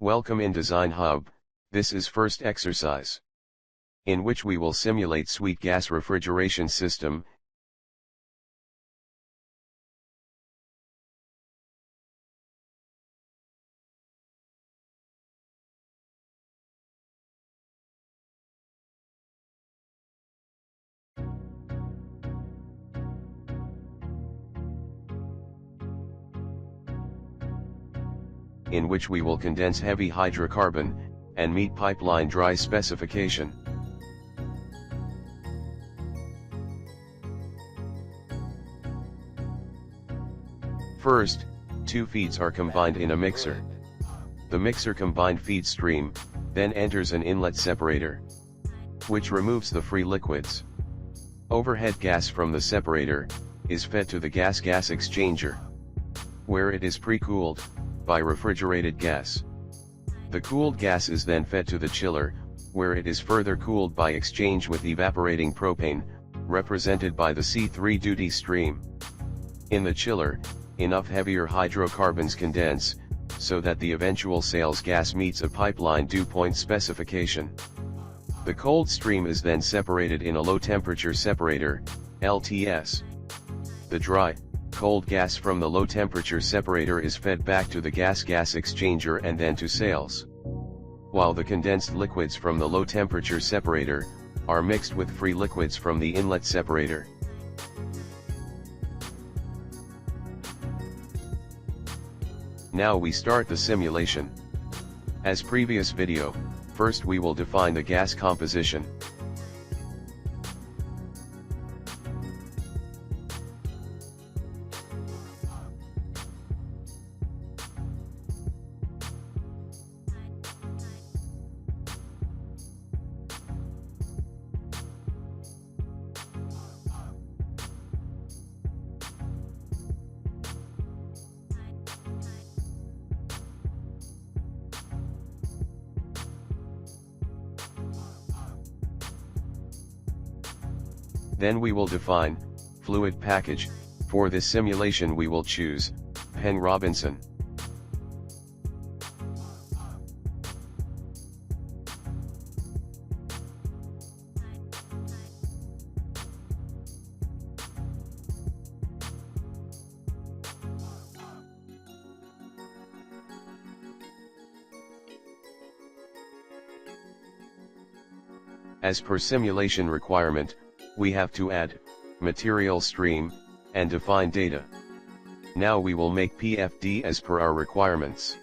Welcome in Design Hub. This is first exercise, in which we will simulate sweet gas refrigeration system. In which we will condense heavy hydrocarbon, and meet pipeline dry specification. First, two feeds are combined in a mixer. The mixer combined feed stream, then enters an inlet separator, which removes the free liquids. Overhead gas from the separator, is fed to the gas-gas exchanger, where it is pre-cooled by refrigerated gas. The cooled gas is then fed to the chiller, where it is further cooled by exchange with evaporating propane, represented by the C3 duty stream. In the chiller, enough heavier hydrocarbons condense, so that the eventual sales gas meets a pipeline dew point specification. The cold stream is then separated in a low temperature separator, LTS. The dry, cold gas from the low temperature separator is fed back to the gas-gas exchanger and then to sales, while the condensed liquids from the low temperature separator are mixed with free liquids from the inlet separator. Now we start the simulation. As previous video, first we will define the gas composition. Then we will define fluid package. For this simulation we will choose Penn Robinson. As per simulation requirement, we have to add material stream and define data. Now we will make PFD as per our requirements.